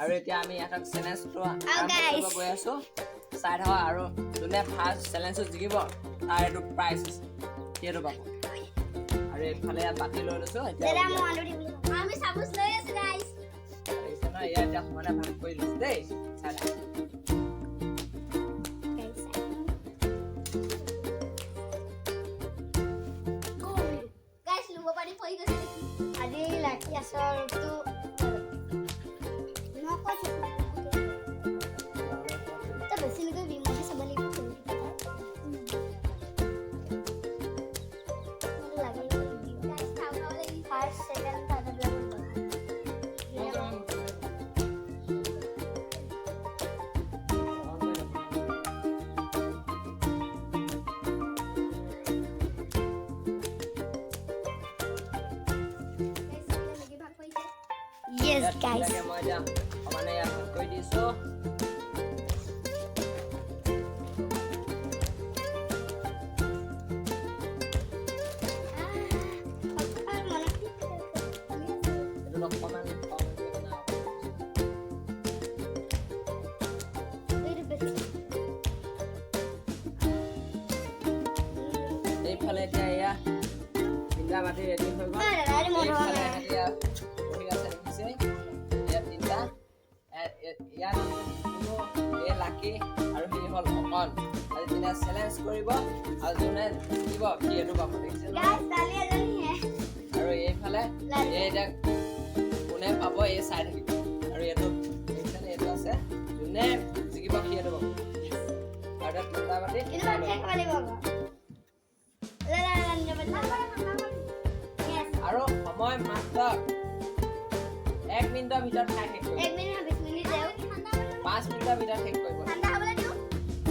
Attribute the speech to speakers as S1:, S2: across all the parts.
S1: আৰু এতিয়া আমি এটা চেলেঞ্জটো আৰম্ভ কৰিব গৈ আছো চাই থাকা আৰু যোনে ফাৰ্ষ্ট চেলেঞ্জটো জিকিব তাৰ এইটো প্ৰাইজ আছে সেইটো পাব আৰু এইফালে বাতি লৈ লৈছো এতিয়া
S2: আমি চামুচ লৈ আছো গাইস
S1: দেখিছে ন এয়া এতিয়া সমানে ভাগ কৰি লৈছো দেই চাই থাকা
S2: গাইস লুঙ্গ পানি পৰি গৈছে আজি লাকি আসৰটো নকছে তো বেছি নকৈ বিমতে চাব লাগিব First, second, third level. Yes, guys.
S1: মই এতিয়া সমানে ইয়াত ভাগ কৰি দিছো এইফালে এতিয়া এয়া তিনিটা মাটি ৰেডি হৈ গ'ল এইফালে এতিয়া বহি আছে দেখিছে ইয়াত তিনিটা ইয়াত এই লাকি আৰু সি হ'ল অকণ আজি তিনিটা চেলেঞ্জ কৰিব আৰু যোনে জিকিব সি এইটো পাব দেখিছে আৰু এইফালে এতিয়া কোনে পাব এই চাই থাকিব আৰু এইটো এইফালে এইটো আছে যোনে জিকিব সি এইটো পাব আৰু তিনিটা মাটি আৰু সময় মাত্ৰ 1 মিনিটৰ ভিতৰত খাই শেষ কৰিব
S2: 1 মিনিট 20 মিনিট যাও
S1: 5 মিনিটৰ ভিতৰত শেষ কৰিব
S2: ঠাণ্ডা হ'বলৈ দিও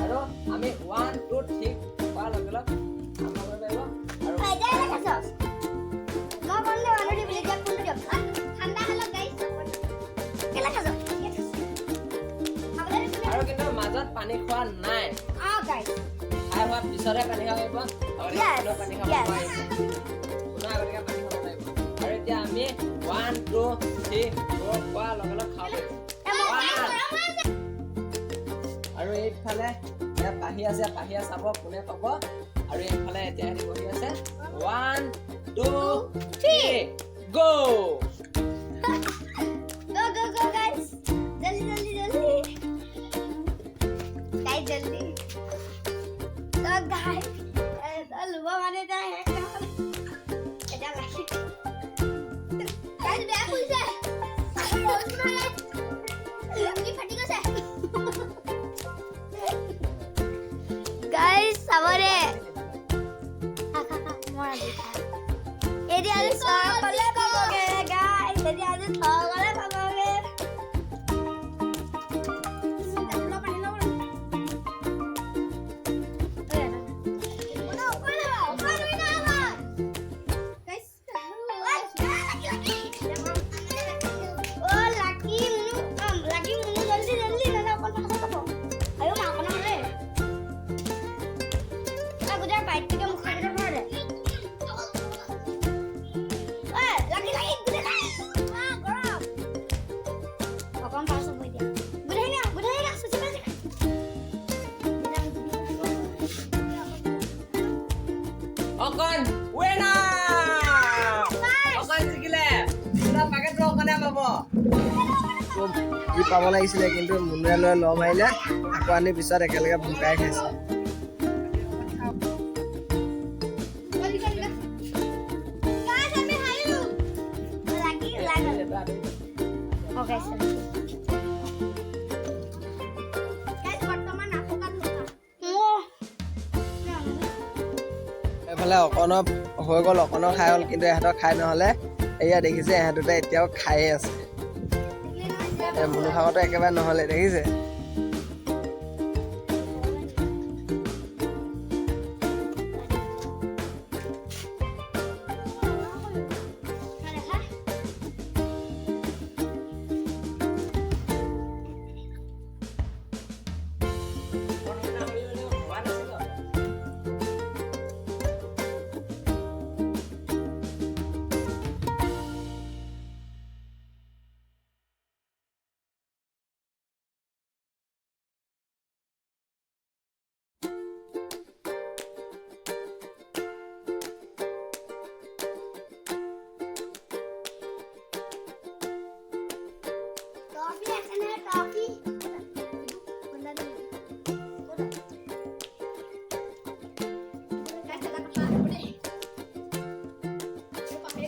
S1: আৰু আমি 1 2 3 কোৱাৰ লগে লগে আৰম্ভ কৰিব লাগিব আৰু
S2: ফাইদা দেখাছ মই বললে অলৰেডি বুলি যাক কোনটো দিম ঠাণ্ডা হ'লে গাইস কেলা খাজ
S1: আৰু কিন্তু মাজত পানী খোৱা নাই
S2: গাইস
S1: খাই হোৱাৰ পিছতহে পানী খাব লাগিব আৰু পানী খাব পাৰিব পুনৰ আগতীয়াকৈ পানী খাব লাগিব আৰু এতিয়া আমি 1 2 3 4 কোৱাৰ লগে লগে খাব লাগিব আৰু এইফালে ইয়াত পাহিয়া আছে পাহিয়া চাব কোনে পাব আৰু এইফালে এতিয়া হেৰি বহি আছে 1 2 3 গো
S2: go guys जल्दी गाइस जल्दी तो गाइस लुबा माने ता है এটা লাকি গাইস বেয়া কইছে লুঙ্গি ফাটি গৈছে গাইস সামরে মরা দেখা এদি আজ সকলে পাবগে গাইস এদি আজ সকলে পাবগে
S1: অকন উইনাৰ অকন জিকিলে পুৰা পেকেটটো অকনে পাব ই পাব লাগিছিলে কিন্তু মুনুৱে লৈ লম আহিলে আকৌ আনি পিছত একেলগে ভুকাই খাইছে
S2: Okay, sir.
S1: এইফালে অকণৰ হৈ গ'ল অকণৰ খাই হ'ল কিন্তু ইহঁতৰ খাই নহ'লে এয়া দেখিছে ইহঁত দুটা এতিয়াও খায়ে আছে মুনু ভাগতো একেবাৰে নহ'লে দেখিছে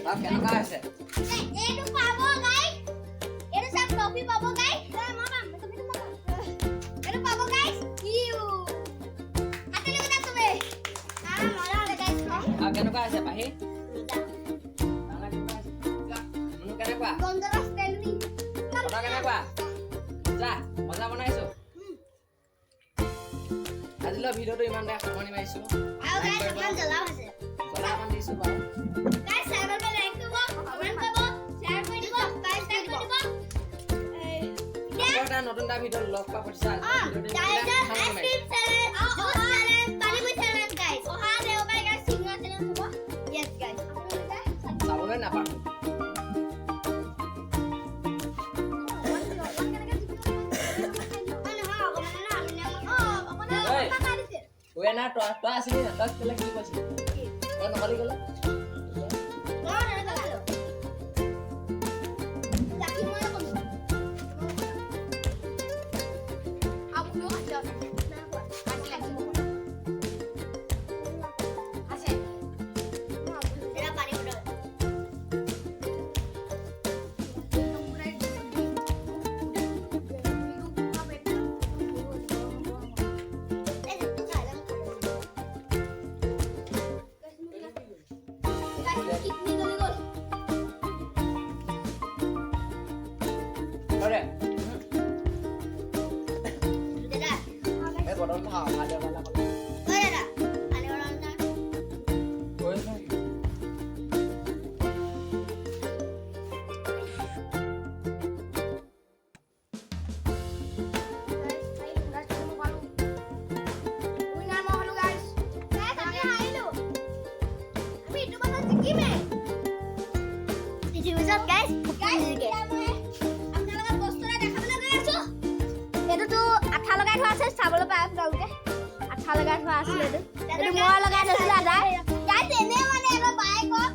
S1: Bác cái nó coi sẽ.
S2: Itu pabo guys. Itu sam topi pabo guys. Mama, itu pabo guys. Iu. Hati lu tak tuh. Malah ada guys.
S1: Bác cái nó coi sẽ pahi. Bác cái nó coi sẽ. Menu cái này qua.
S2: Gondoras telmi.
S1: Bác cái này qua. যা মজা বনাইছো আজিলৈ ভিডিঅ'টো ইমান বেয়া সামৰণি মাৰিছো
S2: আৰু গাইস অকমান জ্বলাও আছে
S1: জ্বলা অকমান দিছো বাৰু
S2: গাইস চেনেলটো লাইক কৰিব কমেন্ট কৰিব শ্বেয়াৰ কৰি দিব সাবস্ক্ৰাইব কৰি দিব
S1: এটা নতুন এটা ভিডিঅ' লগ পা পঠিছা
S2: tiger ice cream channel panipuri channel guys অহা দেওবাৰে গাইস সিংহ চেনেল হ'ব ইয়েস গাইস
S1: চাবলৈ নাপাওঁ ওই না তো আসলি না 10 কিলো কি কইছিস ও নকলি গেল Oke. Botol thảo ada mana kalau?
S2: Ada. Ada orang tak?
S1: Boleh.
S2: চাবলৈ পাই আপোনালোকে আঠা লগাই থোৱা আছিল এইটো মই লগাই থৈছিলো আদা গাইছ এনে মানে এটা বাইকক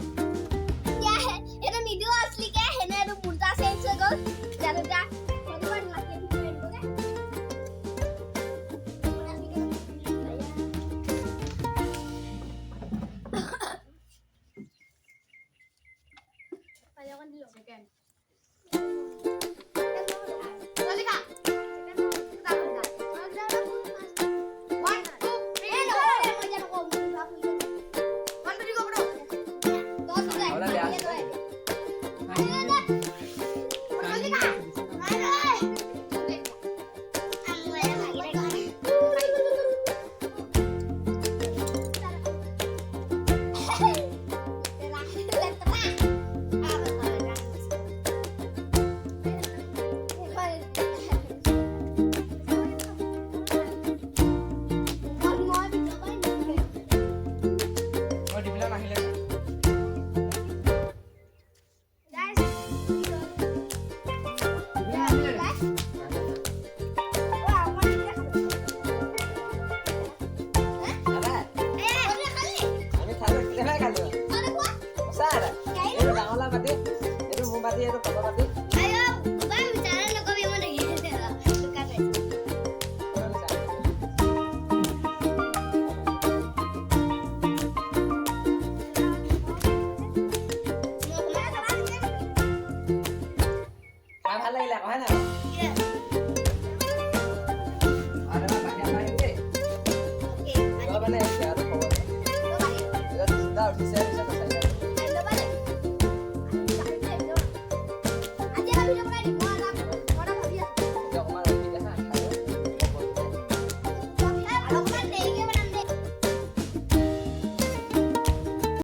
S2: এটা নিদিও আসলি কে হেনে এইটো পুৰটা চেঞ্জ হৈ গ'ল জানোটা ফটোখন লাগি দিবগে পাইলখন দিলো সেকেন্ড ললিকা